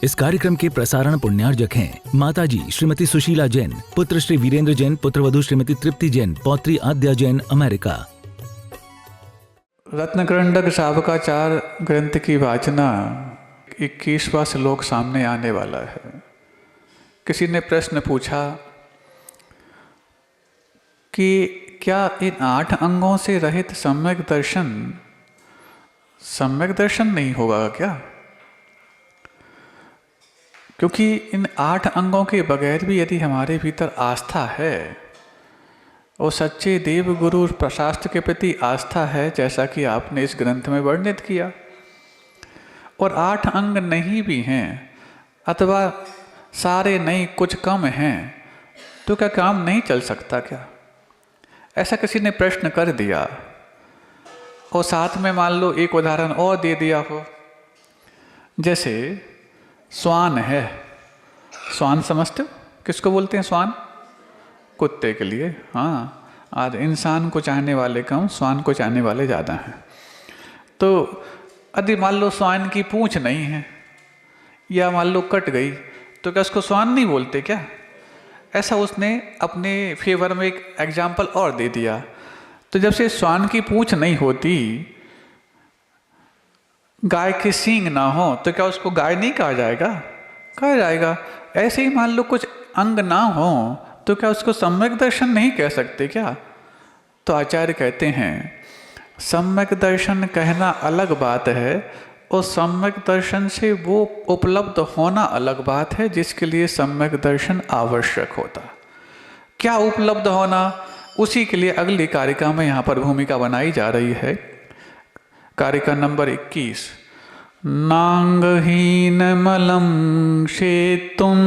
इस कार्यक्रम के प्रसारण पुण्यार्जक हैं माताजी श्रीमती सुशीला जैन, पुत्र श्री वीरेंद्र जैन, पुत्रवधू श्रीमती तृप्ति जैन, पौत्री आद्या जैन, अमेरिका। रत्नकरंडक शावकाचार ग्रंथ की वाचना 21वां श्लोक सामने आने वाला है। किसी ने प्रश्न पूछा कि क्या इन 8 अंगों से रहित सम्यक दर्शन नहीं होगा क्या? क्योंकि इन 8 अंगों के बगैर भी यदि हमारे भीतर आस्था है और सच्चे देव गुरु शास्त्र के प्रति आस्था है, जैसा कि आपने इस ग्रंथ में वर्णित किया, और 8 अंग नहीं भी हैं अथवा सारे नहीं कुछ कम हैं, तो क्या काम नहीं चल सकता क्या? ऐसा किसी ने प्रश्न कर दिया और साथ में मान लो एक उदाहरण और दे दिया हो। जैसे श्वान है, श्वान समझते हो किसको बोलते हैं? श्वान कुत्ते के लिए। हाँ, आज इंसान को चाहने वाले कम, श्वान को चाहने वाले ज़्यादा हैं। तो यदि मान लो श्वान की पूंछ नहीं है या मान लो कट गई, तो क्या उसको श्वान नहीं बोलते क्या? ऐसा उसने अपने फेवर में एक एग्जाम्पल और दे दिया। तो जब से श्वान की पूंछ नहीं होती, गाय के सींग ना हो, तो क्या उसको गाय नहीं कहा जाएगा? कहा जाएगा। ऐसे ही मान लो कुछ अंग ना हो, तो क्या उसको सम्यक दर्शन नहीं कह सकते क्या? तो आचार्य कहते हैं सम्यक दर्शन कहना अलग बात है और सम्यक दर्शन से वो उपलब्ध होना अलग बात है, जिसके लिए सम्यक दर्शन आवश्यक होता। क्या उपलब्ध होना, उसी के लिए अगली कारिका में यहाँ पर भूमिका बनाई जा रही है। कारिका नंबर 21। नांगहीन मलम क्षेतुम,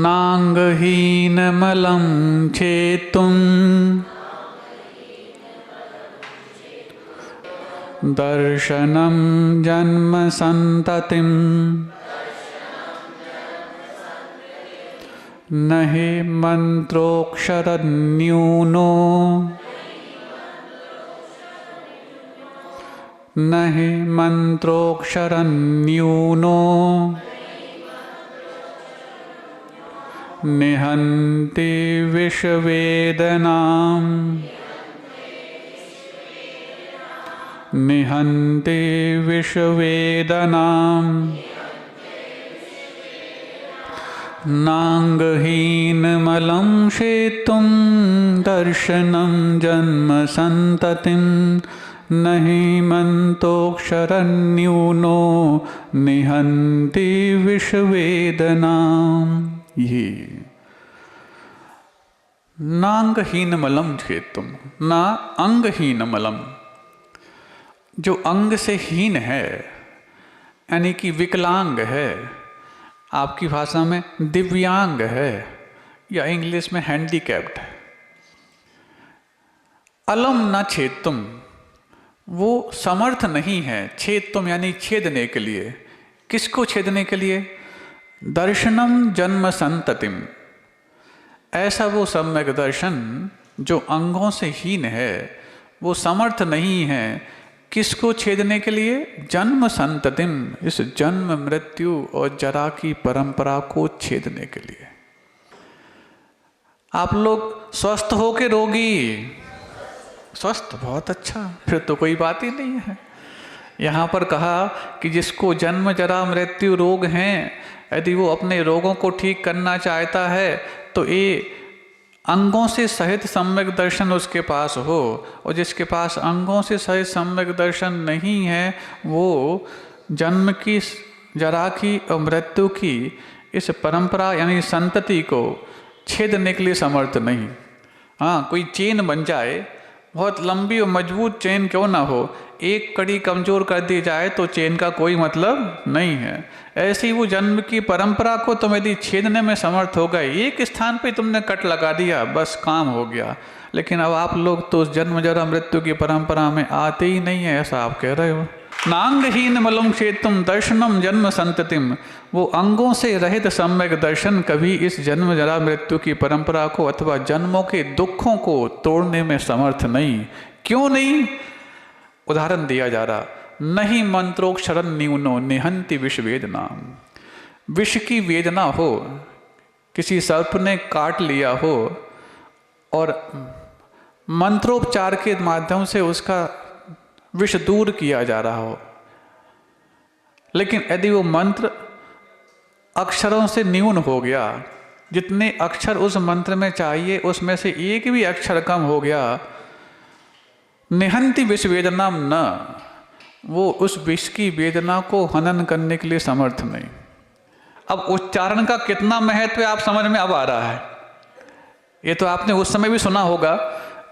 नांगहीन मलम क्षेतुम, दर्शनम जन्म संततिम, नहि मंत्रोक्षरन्यूनो, नहि मंत्रोक्षरन्यूनो, निहन्ति विश्ववेदनाम्, निहन्ति विश्ववेदनाम्, नांगहीनमलं क्षेतुं दर्शनं जन्म संततिं, नहि मंतोक्षरन्यूनो, निहन्ति विश्ववेदनाम्। ये नांगहीनमलं क्षेतुं, ना अंगहीनमलं, जो अंग से हीन है यानी कि विकलांग है, आपकी भाषा में दिव्यांग है या इंग्लिश में हैंडीकैप्ड है। अलम न छेदतुम, वो समर्थ नहीं है छेदतुम यानी छेदने के लिए। किसको छेदने के लिए? दर्शनम जन्म संततिम, ऐसा वो सम्यक दर्शन जो अंगों से हीन है, वो समर्थ नहीं है किसको छेदने के लिए? जन्म संततिम, इस जन्म मृत्यु और जरा की परंपरा को छेदने के लिए। आप लोग स्वस्थ हो के रोगी? स्वस्थ, बहुत अच्छा, फिर तो कोई बात ही नहीं है। यहाँ पर कहा कि जिसको जन्म जरा मृत्यु रोग हैं, यदि वो अपने रोगों को ठीक करना चाहता है तो ये अंगों से सहित सम्यक दर्शन उसके पास हो, और जिसके पास अंगों से सहित सम्यक दर्शन नहीं है, वो जन्म की, जरा की और मृत्यु की इस परंपरा यानी संतति को छेदने के लिए समर्थ नहीं। हाँ, कोई चेन बन जाए, बहुत लंबी और मजबूत चेन क्यों ना हो, एक कड़ी कमजोर कर दी जाए तो चेन का कोई मतलब नहीं है। ऐसे ही वो जन्म की परंपरा को तुम यदि छेदने में समर्थ हो गए, एक स्थान पे तुमने कट लगा दिया, बस काम हो गया। लेकिन अब आप लोग तो उस जन्म जरा मृत्यु की परंपरा में आते ही नहीं है, ऐसा आप कह रहे हो। नांगहीन मलम क्षेतुम दर्शनम जन्म संततिम, वो अंगों से रहित सम्यक दर्शन कभी इस जन्म जरा मृत्यु की परंपरा को अथवा जन्मों के दुखों को तोड़ने में समर्थ नहीं। क्यों नहीं? उदाहरण दिया जा रहा, नहीं मंत्रोक्षरन न्यूनो निहंति विष वेदना। विष की वेदना हो, किसी सर्प ने काट लिया हो और मंत्रोपचार के माध्यम से उसका विष दूर किया जा रहा हो, लेकिन यदि वो मंत्र अक्षरों से न्यून हो गया, जितने अक्षर उस मंत्र में चाहिए उसमें से एक भी अक्षर कम हो गया, निहंति विष वेदना न, वो उस विष की वेदना को हनन करने के लिए समर्थ नहीं। अब उच्चारण का कितना महत्व आप समझ में अब आ रहा है। ये तो आपने उस समय भी सुना होगा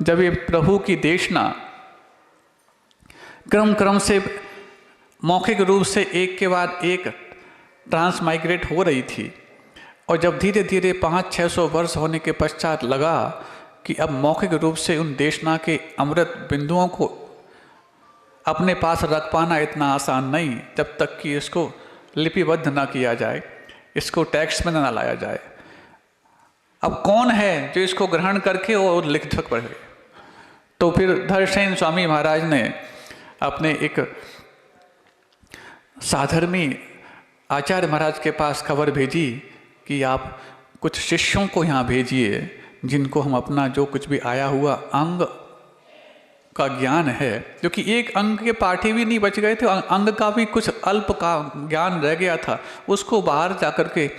जब ये प्रभु की देशना क्रम क्रम से मौखिक रूप से एक के बाद एक ट्रांसमाइग्रेट हो रही थी, और जब धीरे धीरे 500-600 वर्ष होने के पश्चात लगा कि अब मौखिक रूप से उन देशना के अमृत बिंदुओं को अपने पास रख पाना इतना आसान नहीं, जब तक कि इसको लिपिबद्ध ना किया जाए, इसको टेक्स्ट में ना लाया जाए। अब कौन है जो इसको ग्रहण करके और लिख पढ़े? तो फिर धैर्यसेन स्वामी महाराज ने अपने एक साधर्मी आचार्य महाराज के पास खबर भेजी कि आप कुछ शिष्यों को यहाँ भेजिए जिनको हम अपना जो कुछ भी आया हुआ अंग का ज्ञान है, जो कि एक अंग के पाठी भी नहीं बच गए थे, अंग का भी कुछ अल्प का ज्ञान रह गया था, उसको बाहर जा कर के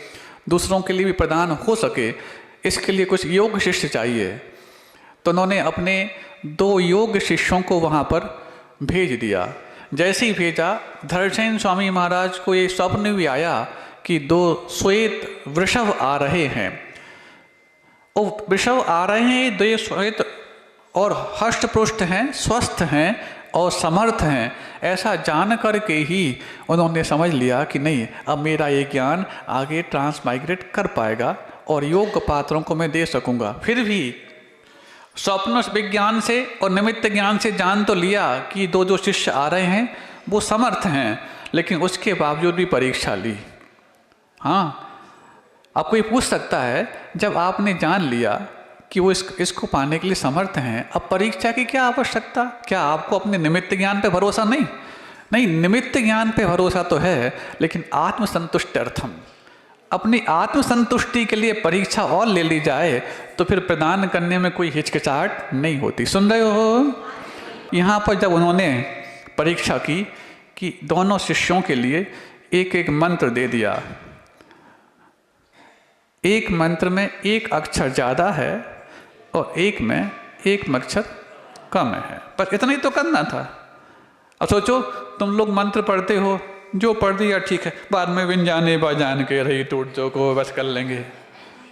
दूसरों के लिए भी प्रदान हो सके, इसके लिए कुछ योग शिष्य चाहिए। तो उन्होंने अपने 2 योग शिष्यों को वहाँ पर भेज दिया। जैसे ही भेजा, धैर्यसेन स्वामी महाराज को ये स्वप्न भी आया कि 2 श्वेत वृषभ आ रहे हैं, और वृषभ आ रहे हैं 2 श्वेत और हष्ट पुष्ट हैं, स्वस्थ हैं और समर्थ हैं। ऐसा जान कर के ही उन्होंने समझ लिया कि नहीं, अब मेरा ये ज्ञान आगे ट्रांसमाइग्रेट कर पाएगा और योग पात्रों को मैं दे सकूंगा। फिर भी स्वप्न विज्ञान से और निमित्त ज्ञान से जान तो लिया कि 2 जो शिष्य आ रहे हैं वो समर्थ हैं, लेकिन उसके बावजूद भी परीक्षा ली। हाँ, अब कोई पूछ सकता है, जब आपने जान लिया कि वो इसको पाने के लिए समर्थ हैं, अब परीक्षा की क्या आवश्यकता? क्या आपको अपने निमित्त ज्ञान पे भरोसा नहीं? नहीं, निमित्त ज्ञान पे भरोसा तो है, लेकिन आत्मसंतुष्टर्थम, अपनी आत्मसंतुष्टि के लिए परीक्षा और ले ली जाए तो फिर प्रदान करने में कोई हिचकिचाहट नहीं होती। सुन रहे हो? यहाँ पर जब उन्होंने परीक्षा की कि दोनों शिष्यों के लिए एक एक मंत्र दे दिया, एक मंत्र में एक अक्षर ज़्यादा है और एक में एक अक्षर कम है, पर इतना ही तो करना था। अब सोचो, तुम लोग मंत्र पढ़ते हो, जो पढ़ दिया ठीक है, बाद में बिन जाने बा जान के रही टूट जो को बस कर लेंगे।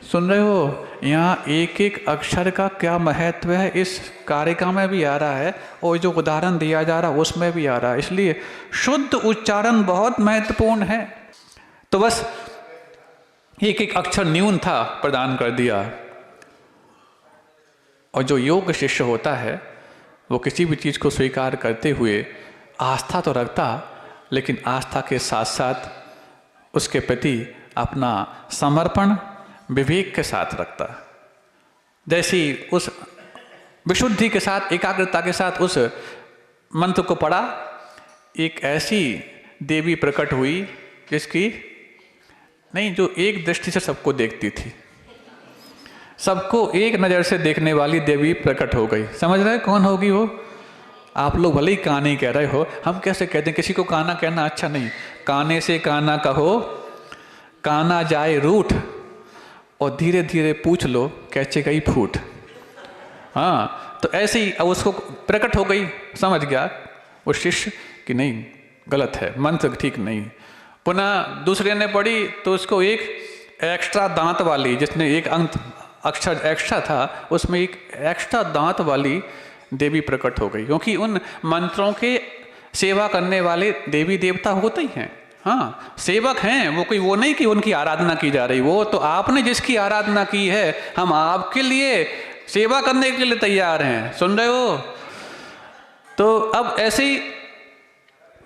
सुन रहे हो? यहाँ एक एक अक्षर का क्या महत्व है, इस कारिका में भी आ रहा है और जो उदाहरण दिया जा रहा है उसमें भी आ रहा है। इसलिए शुद्ध उच्चारण बहुत महत्वपूर्ण है। तो बस एक एक अक्षर न्यून था, प्रदान कर दिया। और जो योग शिष्य होता है वो किसी भी चीज़ को स्वीकार करते हुए आस्था तो रखता, लेकिन आस्था के साथ साथ उसके प्रति अपना समर्पण विवेक के साथ रखता। जैसी उस विशुद्धि के साथ, एकाग्रता के साथ उस मंत्र को पढ़ा, एक ऐसी देवी प्रकट हुई जिसकी नहीं, जो एक दृष्टि से सबको देखती थी, सबको एक नज़र से देखने वाली देवी प्रकट हो गई। समझ रहे कौन होगी वो? आप लोग भले ही काने कह रहे हो, हम कैसे कहते हैं? किसी को काना कहना अच्छा नहीं। काने से काना कहो, काना जाए रूठ, और धीरे धीरे पूछ लो कैसे गई फूट। हाँ, तो ऐसे ही अब उसको प्रकट हो गई, समझ गया वो शिष्य कि नहीं, गलत है, मंत्र ठीक नहीं। पुनः दूसरे ने पढ़ी तो उसको एक एक्स्ट्रा दांत वाली, जिसने एक अक्षर एक्स्ट्रा था, उसमें एक एक्स्ट्रा दांत वाली देवी प्रकट हो गई, क्योंकि उन मंत्रों के सेवा करने वाले देवी देवता होते ही हैं। हाँ, सेवक हैं वो, कोई वो नहीं कि उनकी आराधना की जा रही, वो तो आपने जिसकी आराधना की है, हम आपके लिए सेवा करने के लिए तैयार हैं। सुन रहे हो? तो अब ऐसे ही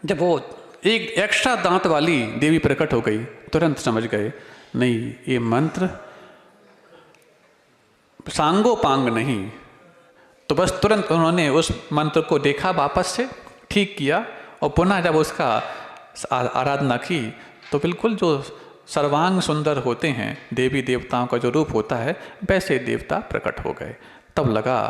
जब वो एक एक्स्ट्रा दांत वाली देवी प्रकट हो गई, तुरंत समझ गए नहीं, ये मंत्र सांगोपांग नहीं। तो बस तुरंत उन्होंने उस मंत्र को देखा, वापस से ठीक किया और पुनः जब उसका आराधना की तो बिल्कुल जो सर्वांग सुंदर होते हैं देवी देवताओं का जो रूप होता है वैसे देवता प्रकट हो गए। तब लगा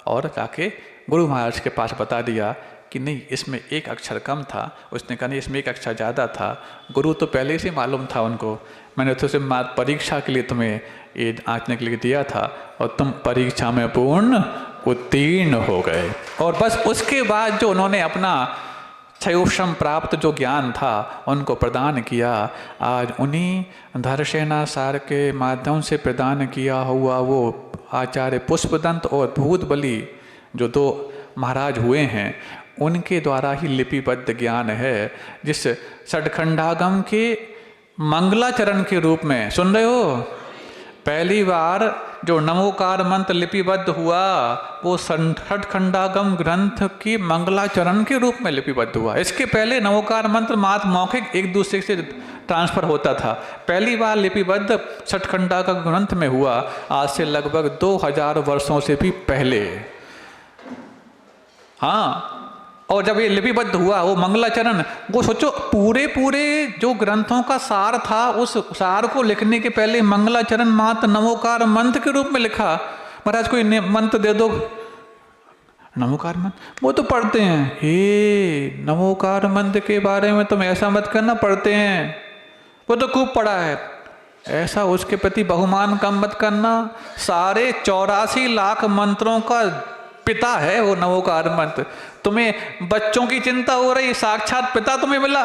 और जाके गुरु महाराज के पास बता दिया कि नहीं, इसमें एक अक्षर कम था। उसने कहा नहीं, इसमें एक अक्षर ज़्यादा था। गुरु तो पहले से मालूम था उनको, मैंने तो सिर्फ परीक्षा के लिए तुम्हें ये आंकने के लिए दिया था और तुम परीक्षा में पूर्ण उत्तीर्ण हो गए। और बस उसके बाद जो उन्होंने अपना क्षयोक्षम प्राप्त जो ज्ञान था उनको प्रदान किया, आज उन्हीं धरसेना सार के माध्यम से प्रदान किया हुआ वो आचार्य पुष्पदंत और भूतबली जो 2 महाराज हुए हैं उनके द्वारा ही लिपिबद्ध ज्ञान है, जिस षटखंडागम के मंगलाचरण के रूप में सुन रहे हो। पहली बार जो नमोकार मंत्र लिपिबद्ध हुआ वो षटखंडागम ग्रंथ की मंगलाचरण के रूप में लिपिबद्ध हुआ। इसके पहले नमोकार मंत्र मात्र मौखिक एक दूसरे से ट्रांसफर होता था। पहली बार लिपिबद्ध षटखंडागम ग्रंथ में हुआ, आज से लगभग 2000 वर्षों से भी पहले। हाँ, और जब ये लिपिबद्ध हुआ वो मंगलाचरण, वो सोचो पूरे जो ग्रंथों का सार था उस सार को लिखने के पहले मंगलाचरण मात्र नमोकार मंत्र के रूप में लिखा। महाराज कोई मंत्र दे दो, नमोकार मंत्र वो तो पढ़ते हैं। हे नमोकार मंत्र के बारे में तुम ऐसा मत करना, पढ़ते हैं वो तो खूब पढ़ा है, ऐसा उसके प्रति बहुमान कम मत करना। सारे 84 लाख मंत्रों का पिता है वो नमोकार मंत्र। तुम्हें बच्चों की चिंता हो रही, साक्षात पिता तुम्हें मिला।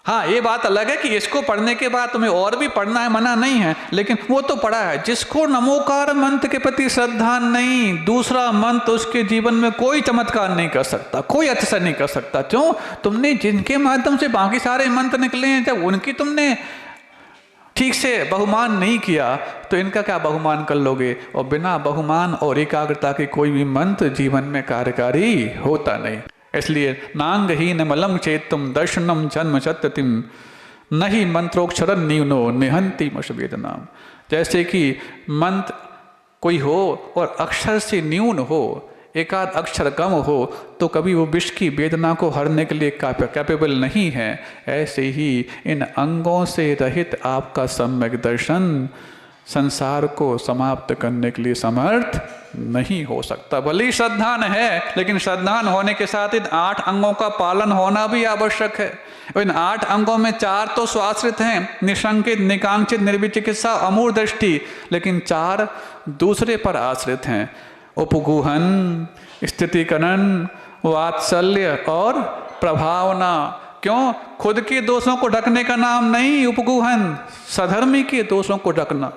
हाँ, ये बात अलग है कि इसको पढ़ने के बाद तुम्हें और भी पढ़ना है, मना नहीं है, लेकिन वो तो पढ़ा है। जिसको नमोकार मंत्र के प्रति श्रद्धा नहीं, दूसरा मंत्र उसके जीवन में कोई चमत्कार नहीं कर सकता, कोई अतिशय नहीं कर सकता। क्यों? तुमने जिनके माध्यम से बाकी सारे मंत्र निकले हैं, जब उनकी तुमने ठीक से बहुमान नहीं किया तो इनका क्या बहुमान कर लोगे। और बिना बहुमान और एकाग्रता के कोई भी मंत्र जीवन में कार्यकारी होता नहीं। इसलिए नांगहीन मलम चेतम दर्शनम जन्म सत्यतिम नहीं मंत्रोक्षर न्यूनो निहंती मशवेदनाम। जैसे कि मंत्र कोई हो और अक्षर से न्यून हो, एकाध अक्षर कम हो, तो कभी वो विष की वेदना को हरने के लिए कैपेबल नहीं है। ऐसे ही इन अंगों से रहित आपका सम्यक दर्शन संसार को समाप्त करने के लिए समर्थ नहीं हो सकता। भले ही श्रद्धान है, लेकिन श्रद्धान होने के साथ इन 8 अंगों का पालन होना भी आवश्यक है। इन 8 अंगों में 4 तो स्वाश्रित हैं, निशंकित, निकांक्षित, निर्विचिकित्सा, अमूढ़ दृष्टि, लेकिन 4 दूसरे पर आश्रित हैं। उपगूहन, स्थितिकरण, वात्सल्य और प्रभावना। क्यों? खुद के दोषों को ढकने का नाम नहीं उपगूहन, सधर्मी के दोषों को ढकना।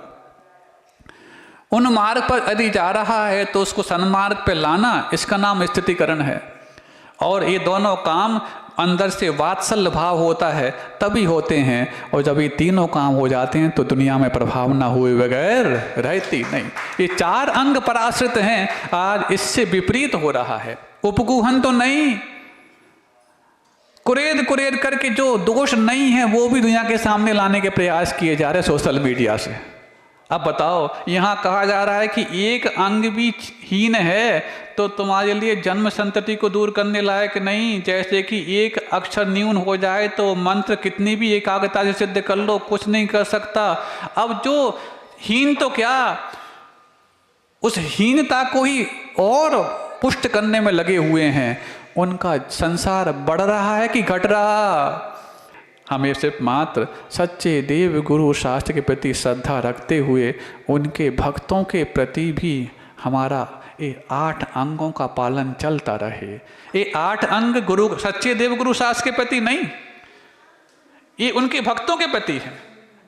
उन मार्ग पर यदि जा रहा है तो उसको सन्मार्ग पर लाना, इसका नाम स्थितिकरण है। और ये दोनों काम अंदर से वात्सल्य भाव होता है तभी होते हैं। और जब ये तीनों काम हो जाते हैं तो दुनिया में प्रभाव ना हुए बगैर रहती नहीं। ये 4 अंग पराश्रित हैं, आज इससे विपरीत हो रहा है। उपगूहन तो नहीं, कुरेद करके जो दोष नहीं है वो भी दुनिया के सामने लाने के प्रयास किए जा रहे सोशल मीडिया से। अब बताओ, यहाँ कहा जा रहा है कि एक अंग भी हीन है तो तुम्हारे लिए जन्म संतति को दूर करने लायक नहीं। जैसे कि एक अक्षर न्यून हो जाए तो मंत्र कितनी भी एकाग्रता से सिद्ध कर लो, कुछ नहीं कर सकता। अब जो हीन तो क्या, उस हीनता को ही और पुष्ट करने में लगे हुए हैं। उनका संसार बढ़ रहा है कि घट रहा। हमें सिर्फ मात्र सच्चे देव गुरु शास्त्र के प्रति श्रद्धा रखते हुए उनके भक्तों के प्रति भी हमारा ये 8 अंगों का पालन चलता रहे। ये 8 अंग गुरु सच्चे देव गुरु शास्त्र के प्रति नहीं, ये उनके भक्तों के प्रति है।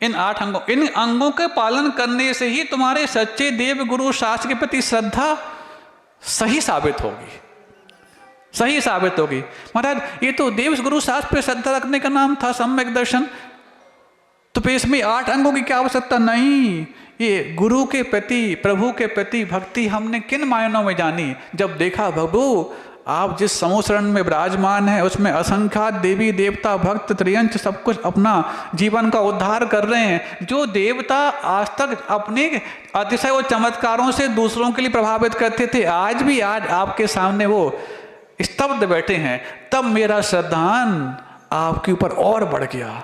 इन 8 अंगों, इन अंगों के पालन करने से ही तुम्हारे सच्चे देव गुरु शास्त्र के प्रति श्रद्धा सही साबित होगी, सही साबित होगी। महाराज ये तो देव गुरु शास्त्र पे श्रद्धा रखने का नाम था सम्यक दर्शन, तो फिर इसमें 8 अंगों की क्या आवश्यकता नहीं। ये गुरु के प्रति, प्रभु के प्रति भक्ति हमने किन मायनों में जानी, जब देखा प्रभु आप जिस समूसरण में विराजमान है उसमें असंख्यात देवी देवता भक्त त्रियंच सब कुछ अपना जीवन का उद्धार कर रहे हैं। जो देवता आज तक अपने अतिशय और चमत्कारों से दूसरों के लिए प्रभावित करते थे, आज भी आज आपके सामने वो स्तब्ध बैठे हैं, तब मेरा श्रद्धान आपके ऊपर और बढ़ गया।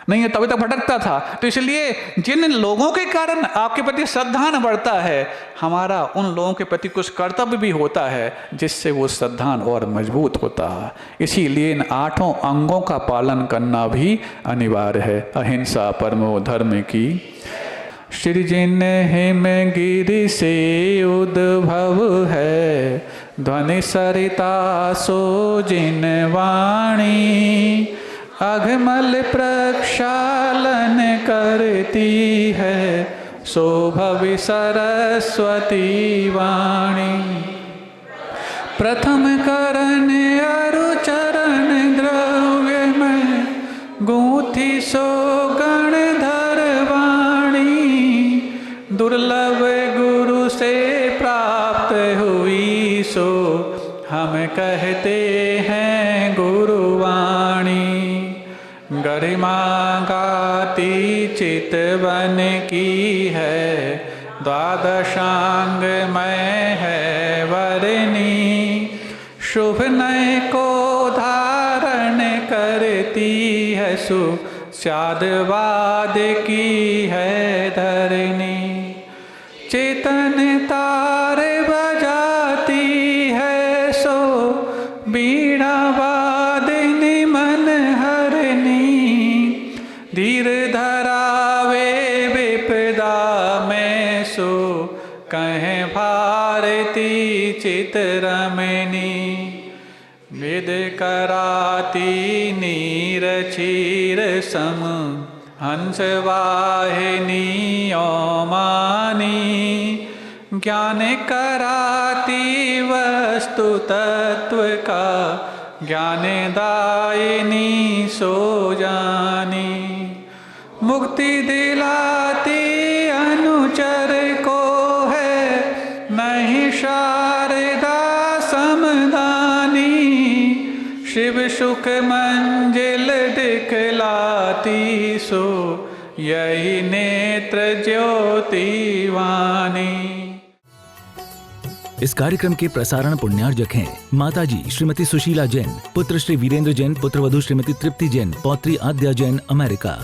नहीं तभी तक भटकता था। तो इसलिए जिन लोगों के कारण आपके प्रति श्रद्धान बढ़ता है, हमारा उन लोगों के प्रति कुछ कर्तव्य भी होता है जिससे वो श्रद्धान और मजबूत होता है। इसीलिए इन 8 अंगों का पालन करना भी अनिवार्य है। अहिंसा परमो धर्म की, सृजिन हिमगिरि से उद्भव है, ध्वनि सरिता सो जिन वाणी, अघमल प्रक्षालन करती है, सो भवि सरस्वती वाणी। प्रथम करण अरु चरण द्रव्य में, गूंथी सो गणधर वाणी, दुर्लभ गुरु से प्राप्त हुई, सो हम कहते हैं गुरुवाणी। गरिमा गाती चितवन की है, द्वादशांग में है वरनी, शुभ नय को धारण करती है, सुस्यादवाद की है धरनी। चेतन तारे बजाती है, सो बीड़ा वादिनी मन हरनी, धीर धरावे विपदा में, सो कहें भारती चितरमनी। विद कराती नीर क्षीर सम, हंस वाहिनी ओमानी, ज्ञान कराती वस्तु तत्व का, ज्ञान दायिनी सो जानी। मुक्ति दिलाती अनुचर को है, नहीं शारदा समदानी, शिव सुख मंजिल दिखलाती, सो यही नेत्र ज्योति वाणी। इस कार्यक्रम के प्रसारण पुण्यार्जक हैं माताजी श्रीमती सुशीला जैन, पुत्र श्री वीरेंद्र जैन, पुत्रवधू श्रीमती तृप्ति जैन, पौत्री आद्या जैन, अमेरिका।